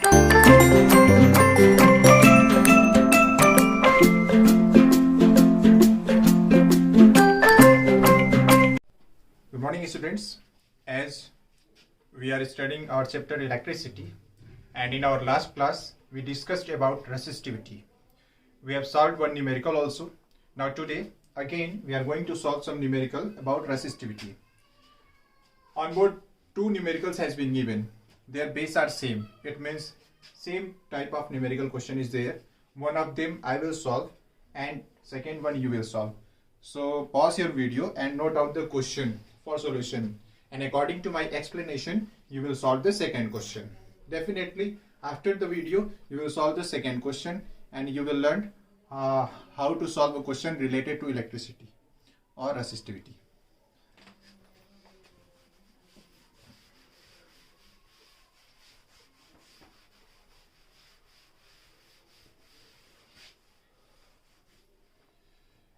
Good morning students. As we are studying our chapter electricity, and in our last class we discussed about resistivity. We have solved one numerical also. Now today again we are going to solve some numerical about resistivity. On board two numericals has been given. Their base are same. It means same type of numerical question is there. One of them I will solve and second one you will solve. So pause your video and note out the question for solution, and according to my explanation you will solve the second question. Definitely after the video you will solve the second question and you will learn how to solve a question related to electricity or resistivity.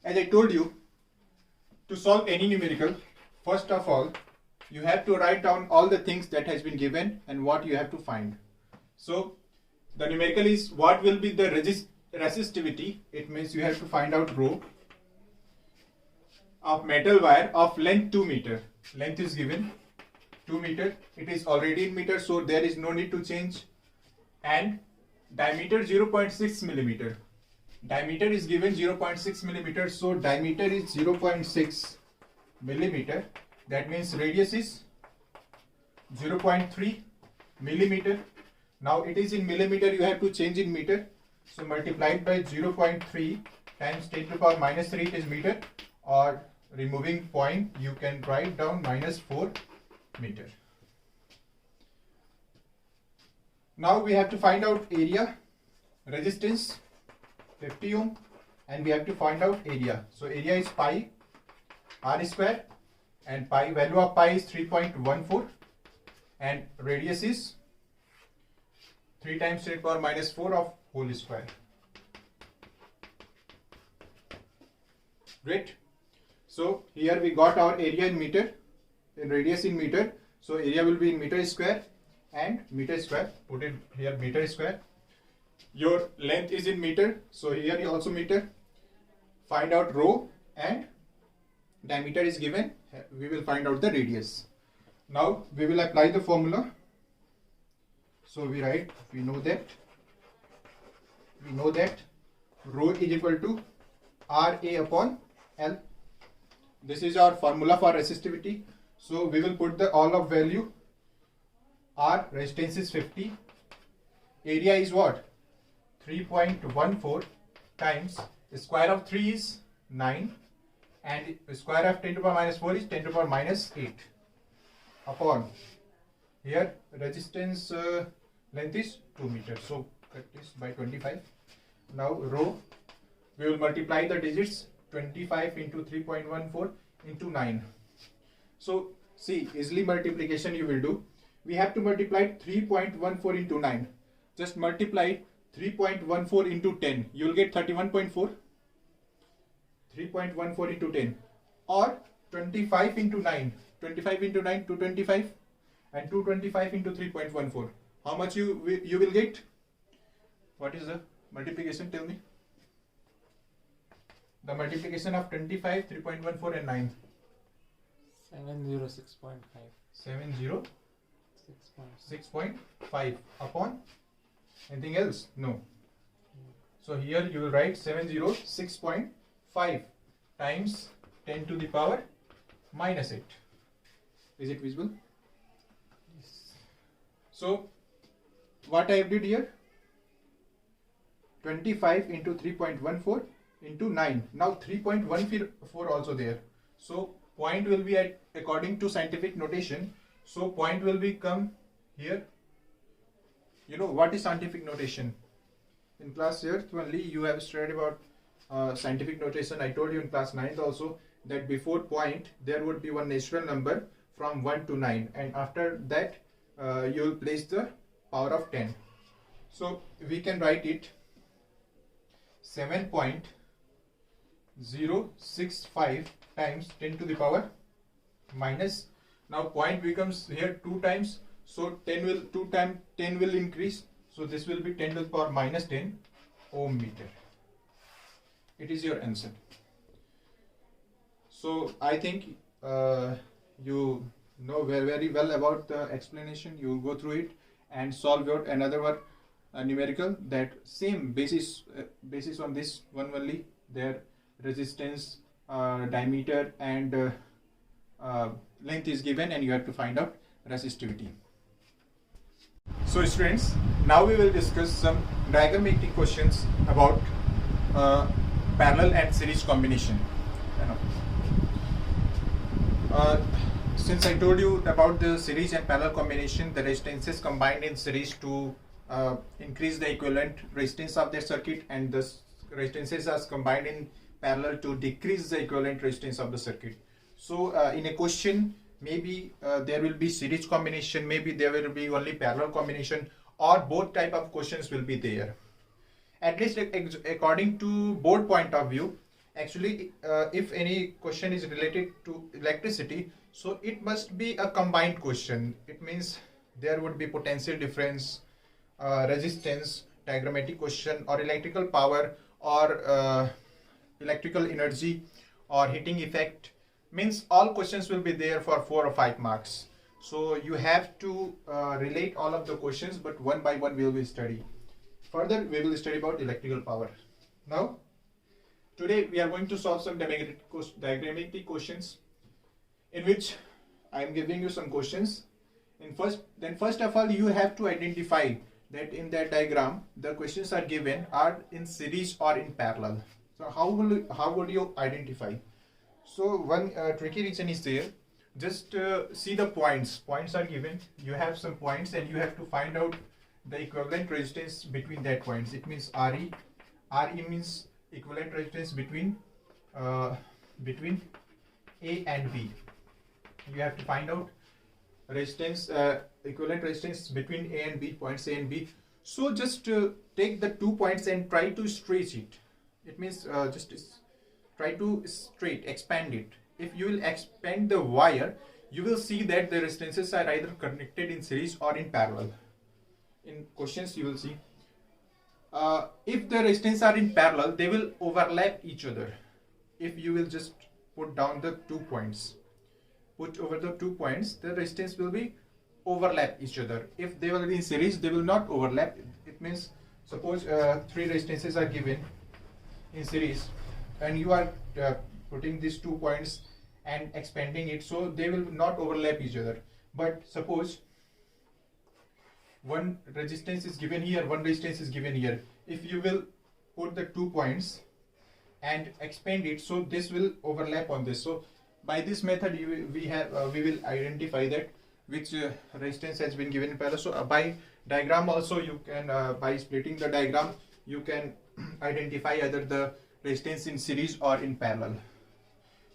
As I told you, to solve any numerical, first of all, you have to write down all the things that has been given and what you have to find. So, the numerical is what will be the resistivity. It means you have to find out rho of metal wire of length 2 meter. Length is given 2 meter. It is already in meter, so there is no need to change. And diameter 0.6 millimeter. Diameter is given 0.6 millimeter, so diameter is 0.6 millimeter. That means radius is 0.3 millimeter. Now it is in millimeter, you have to change in meter. So multiplied by 0.3 times 10 to the power minus 3, it is meter, or removing point you can write down minus 4 meter. Now we have to find out area, resistance 50 ohm, and we have to find out area. So area is pi r square, and pi value of pi is 3.14, and radius is 3 times 10 to the power minus 4 of whole square. Great. So here we got our area in meter and radius in meter. So area will be in meter square and meter square. Put it here meter square. Your length is in meter, so here is also meter. Find out rho, and diameter is given. We will find out the radius. Now we will apply the formula. So we know that rho is equal to Ra upon L. This is our formula for resistivity. So we will put the all of value. R, resistance is 50. Area is what? 3.14 times square of 3 is 9, and square of 10 to the power minus 4 is 10 to the power minus 8 upon here resistance length is 2 meters, so cut this by 25. Now rho, we will multiply the digits 25 into 3.14 into 9. So see, easily multiplication you will do. We have to multiply 3.14 into 9. Just multiply 3.14 into 10, you will get 31.4. 3.14 into 10, or 25 into 9. 25 into 9, 225, and 225 into 3.14. How much you will get? What is the multiplication? Tell me. The multiplication of 25, 3.14 and 9. 706.5. 706.5 upon anything else? No. So here you will write 706.5 times 10 to the power minus 8. Is it visible? Yes. So what I did here? 25 into 3.14 into 9. Now 3.14 also there. So point will be at according to scientific notation. So point will be come here. You know what is scientific notation? In class 8th only you have studied about scientific notation. I told you in class 9th also that before point there would be one natural number from 1 to 9, and after that you will place the power of 10. So we can write it 7.065 times 10 to the power minus, now point becomes here 2 times, so 10 will 2 times 10 will increase, So this will be 10 to the power minus 10 ohm meter. It is your answer. So I think you know very well about the explanation. You will go through it and solve out another one numerical that same basis on this one only. Their resistance, diameter and length is given, and you have to find out resistivity. So students, now we will discuss some diagrammatic questions about parallel and series combination. Since I told you about the series and parallel combination, the resistances combined in series to increase the equivalent resistance of their circuit, and the resistances are combined in parallel to decrease the equivalent resistance of the circuit. So in a question, maybe there will be series combination, maybe there will be only parallel combination, or both type of questions will be there. At least according to board point of view, actually if any question is related to electricity, so it must be a combined question. It means there would be potential difference, resistance, diagrammatic question, or electrical power, or electrical energy, or heating effect. Means all questions will be there for 4 or 5 marks. So you have to relate all of the questions, but one by one we will study. Further, we will study about electrical power. Now, today we are going to solve some diagrammatic questions, in which I am giving you some questions. First of all, you have to identify that in that diagram the questions are given are in series or in parallel. So how would you identify? So one tricky reason is there. Just see the points. Points are given. You have some points, and you have to find out the equivalent resistance between that points. It means RE. RE means equivalent resistance between A and B. You have to find out resistance, equivalent resistance between A and B, points A and B. So just take the 2 points and try to stretch it. It means just try to expand it. If you will expand the wire, you will see that the resistances are either connected in series or in parallel. In questions you will see, if the resistance are in parallel, they will overlap each other. If you will just put down the 2 points, put over the 2 points, the resistance will be overlap each other. If they will be in series, they will not overlap. It means suppose 3 resistances are given in series, and you are putting these 2 points and expanding it, so they will not overlap each other. But suppose one resistance is given here, one resistance is given here. If you will put the 2 points and expand it, so this will overlap on this. So by this method we will identify that which resistance has been given in parallel. So by diagram also you can, by splitting the diagram, you can identify either the resistance in series or in parallel.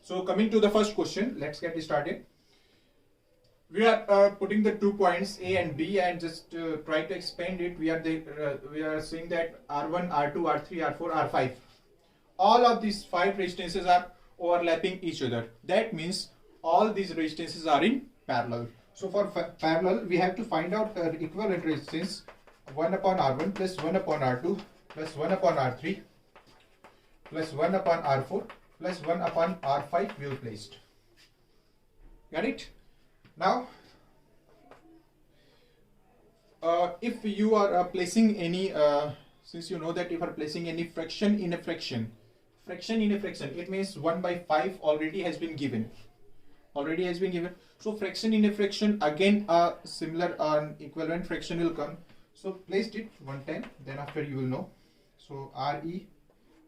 So coming to the first question, let's get started. We are putting the 2 points A and B and just try to expand it. We are saying that R1, R2, R3, R4, R5. All of these 5 resistances are overlapping each other. That means all these resistances are in parallel. So for parallel, we have to find out equivalent resistance 1 upon R1 plus 1 upon R2 plus 1 upon R3 plus 1 upon R4 plus 1 upon R5 we will placed. Got it? Now, if you are placing any, since you know that if you are placing any fraction in a fraction, it means 1 by 5 already has been given. So fraction in a fraction, again a similar equivalent fraction will come. So placed it one time, then after you will know. So RE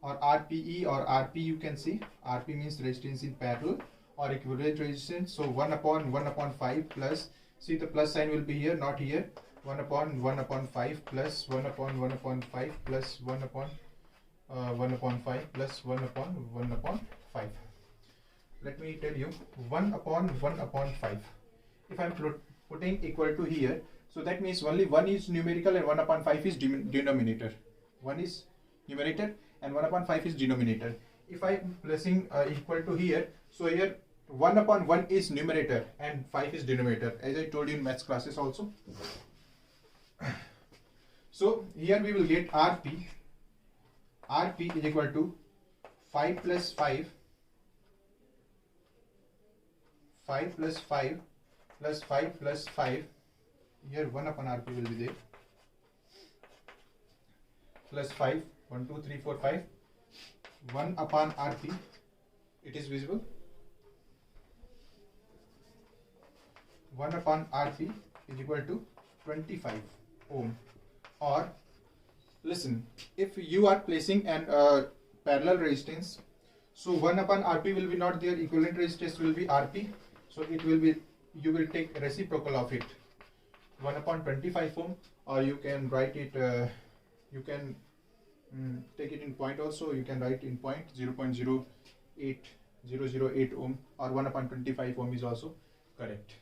or RPE or RP, you can see RP means resistance in parallel or equivalent resistance. So 1 upon 5 plus, see the plus sign will be here, not here. 1 upon 5 plus 1 upon 5 plus 1 upon 5 plus 1 upon 5. Let me tell you, 1 upon 5. If I am putting equal to here, so that means only 1 is numerical and 1 upon 5 is denominator. 1 is numerator and 1 upon 5 is denominator. If I am placing equal to here, so here 1 upon 1 is numerator and 5 is denominator, as I told you in maths classes also. So here we will get Rp. Rp is equal to 5 plus 5, 5 plus 5 plus 5 plus 5. Here 1 upon Rp will be there. Plus 5, 1, 2, 3, 4, 5. 1 upon Rp. It is visible. 1 upon Rp is equal to 25 ohm. Or listen, if you are placing an parallel resistance, so 1 upon Rp will be not there, equivalent resistance will be Rp, so it will be, you will take reciprocal of it, 1 upon 25 ohm, or you can write it, you can take it in point also, you can write in point 0.08008 ohm, or 1 upon 25 ohm is also correct.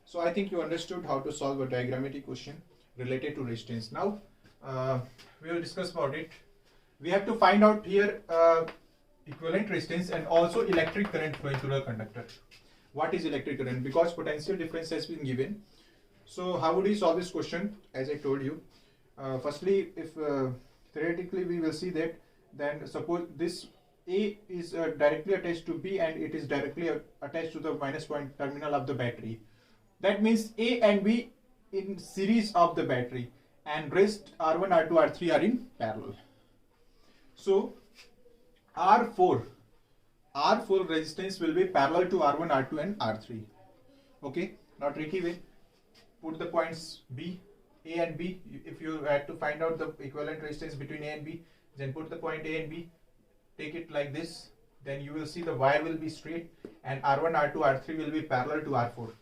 So I think you understood how to solve a diagrammatic question related to resistance. Now we will discuss about it. We have to find out here equivalent resistance and also electric current flowing through the conductor. What is electric current? Because potential difference has been given. So how would you solve this question? As I told you, firstly, if theoretically we will see that, then suppose this A is directly attached to B and it is directly attached to the minus point terminal of the battery. That means A and B in series of the battery, and rest R1, R2, R3 are in parallel. So R4 resistance will be parallel to R1, R2 and R3. Okay, now tricky way, put the points B, A and B. If you had to find out the equivalent resistance between A and B, then put the point A and B, take it like this, then you will see the wire will be straight and R1, R2, R3 will be parallel to R4.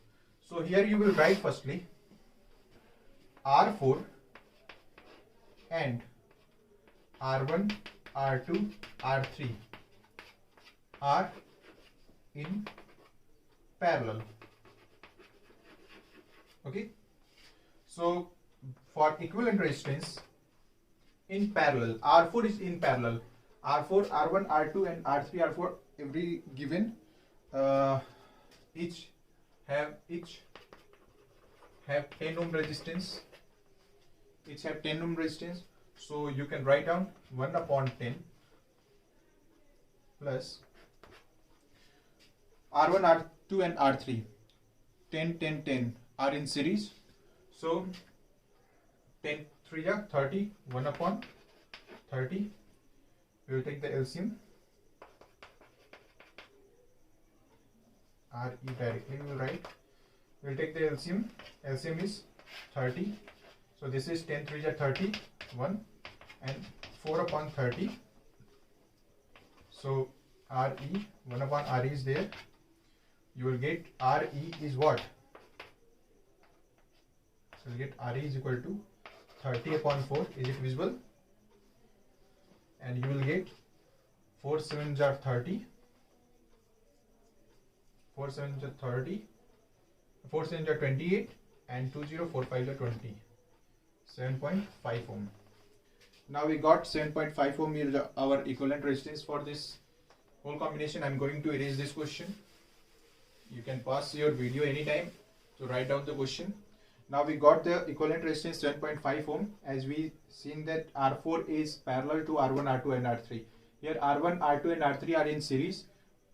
So here you will write firstly R4 and R1, R2, R3 are in parallel. Okay. So for equivalent resistance in parallel, R4 is in parallel. R4, R1, R2 and R3, R4 every given each have 10 ohm resistance. Each have 10 ohm resistance. So you can write down 1 upon 10 plus R1, R2 and R3 10, 10, 10 are in series. So 10 3 are 30, 1 upon 30. We will take the LCM. RE directly we will write. We will take the LCM. LCM is 30. So this is 10 3 are 30, 1 and 4 upon 30. So RE, 1 upon RE is there. You will get RE is what? So you get RE is equal to 30 upon 4. Is it visible? And you will get 4 7s are 30. 4 7s are 30. 4 7s are 28 and 2 0 4 5 are 20. 7.5 ohm. Now we got 7.5 ohm is our equivalent resistance for this whole combination. I am going to erase this question. You can pause your video anytime to write down the question. Now we got the equivalent resistance 7.5 ohm, as we seen that R4 is parallel to R1, R2 and R3. Here R1, R2 and R3 are in series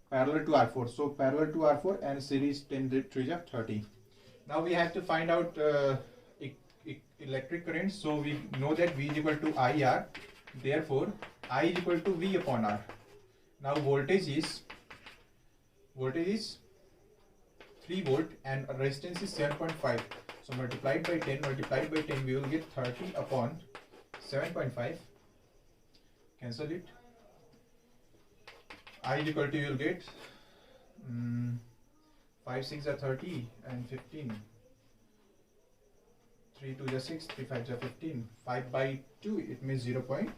parallel to R4. So parallel to R4 and series 10 3 are 30. Now we have to find out electric current. So we know that V is equal to IR. Therefore I is equal to V upon R. Now voltage is 3 volt and resistance is 7.5. So multiplied by 10, we will get 30 upon 7.5. Cancel it. I is equal to, you will get 5 6 are 30 and 15. 3 2 are 6, 3 5 are 15. 5 by 2, it means 0.4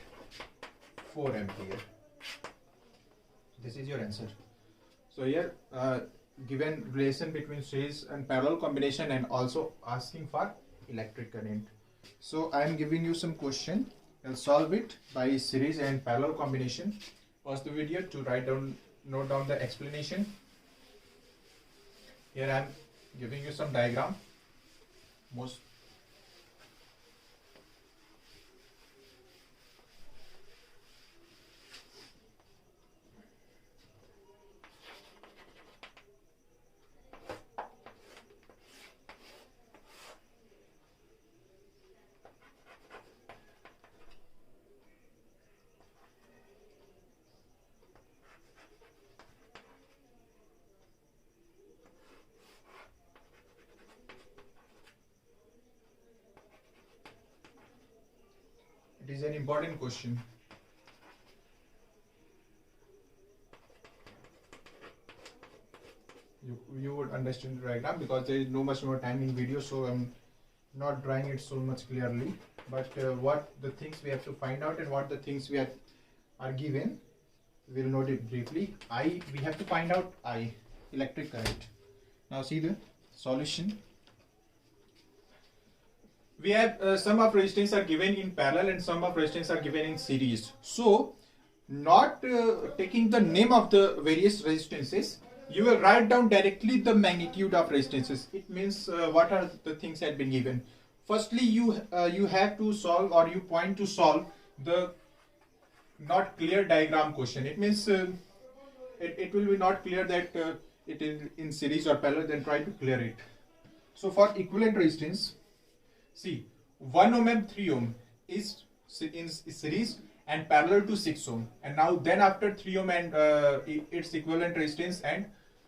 ampere. This is your answer. So here given relation between series and parallel combination and also asking for electric current. So I am giving you some question. I'll solve it by series and parallel combination. Pause the video to note down the explanation. Here I am giving you some diagram. It is an important question. You would understand the diagram because there is no much more time in video, so I'm not drawing it so much clearly. But what the things we have to find out and what the things we are given, we'll note it briefly. We have to find out I, electric current. Now see the solution. We have some of resistance are given in parallel and some of resistance are given in series. So not taking the name of the various resistances, you will write down directly the magnitude of resistances. It means what are the things that have been given. Firstly, you have to solve, or you point to solve the not clear diagram question. It means it will be not clear that it is in series or parallel, then try to clear it. So for equivalent resistance, see 1 ohm and 3 ohm is in series and parallel to 6 ohm, and now then after 3 ohm and its equivalent resistance and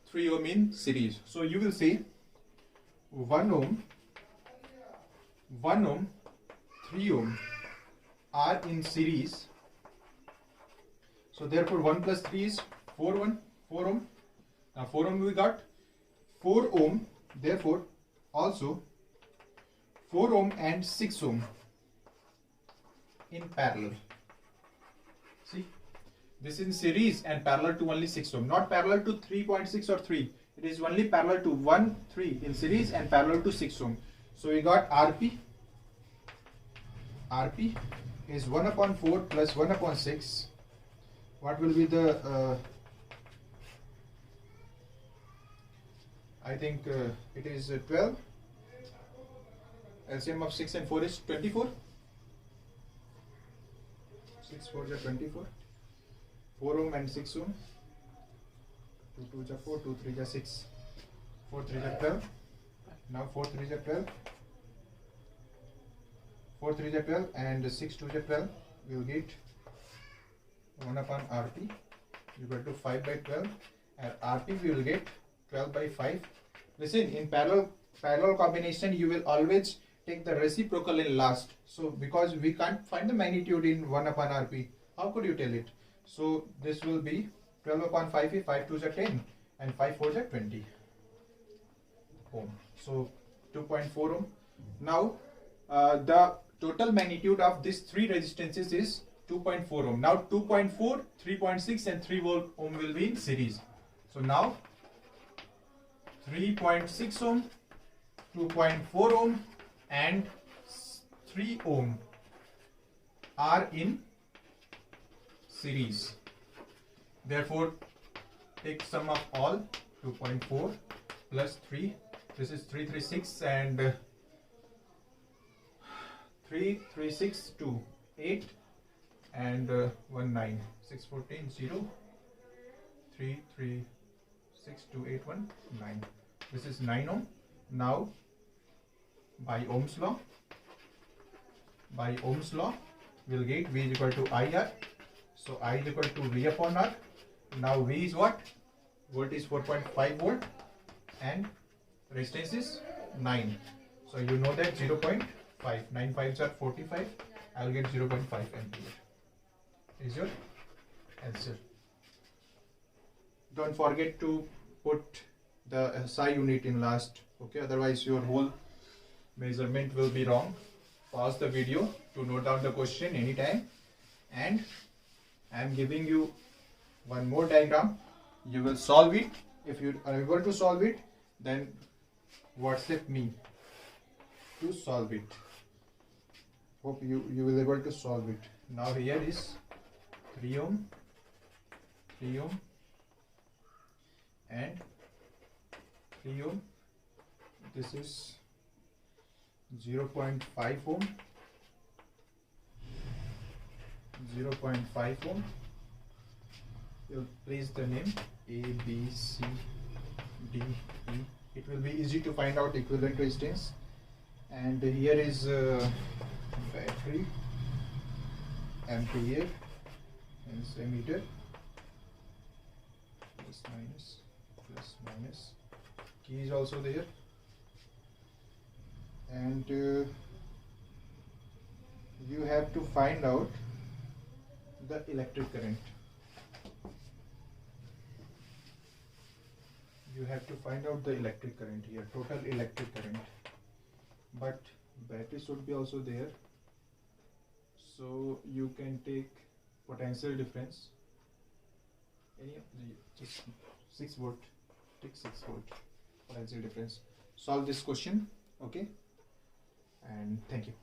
3 ohm in series. So you will say 1 ohm, 3 ohm are in series. So therefore 1 plus 3 is 4 ohm. Now 4 ohm we got, 4 ohm, therefore also 4 ohm and 6 ohm in parallel. See, this is in series and parallel to only 6 ohm, not parallel to 3.6 or 3. It is only parallel to 1, 3 in series and parallel to 6 ohm. So we got Rp is 1 upon 4 plus 1 upon 6. What will be the I think it is 12. LCM of 6 and 4 is 24. 6 4 is 24. 4 ohm and 6 ohm. 2 2 is 4, 2 3 is 6. 4 3 is 12. Now 4 3 is 12. 4 3 is 12 and 6 2 is 12. We will get 1 upon Rp equal to 5 by 12, and Rp we will get 12 by 5. Listen, in parallel combination you will always take the reciprocal in last. So because we can't find the magnitude in 1 upon Rp, how could you tell it? So this will be 12 upon 5 is 5 2 is 10 and 5 4 is 20 ohm. So 2.4 ohm. Now the total magnitude of these three resistances is 2.4 ohm. Now 2.4, 3.6 and 3 ohm will be in series. So now 3.6 ohm, 2.4 ohm and 3 ohm are in series. Therefore take sum of all. 2.4 plus 3, this is 336 and 3 3 6 2 8 and 1 9 6 14 0 3 3 6 2 8 1 9. This is 9 ohm. Now by Ohm's law we'll get V is equal to IR. So I is equal to V upon R. Now V is what? Volt is 4.5 volt and resistance is 9. So you know that 0.5. 9 5s are 45. I will get 0.5 ampere. Is your answer. Don't forget to put the SI unit in last. Okay, otherwise your whole measurement will be wrong. Pause the video to note down the question anytime, and I am giving you one more diagram. You will solve it. If you are able to solve it, then WhatsApp me to solve it. Hope you will be able to solve it. Now here is 3 ohm and 3 ohm. This is 0.5 ohm, 0.5 ohm. You'll place the name A, B, C, D, E. It will be easy to find out equivalent resistance. And here is battery, ampere, and ammeter, plus minus, key is also there, and you have to find out the electric current. You have to find out the electric current here, total electric current. But battery should be also there. So you can take potential difference. Any of the just 6 volt. Take 6 volt potential difference. Solve this question. Okay. And thank you.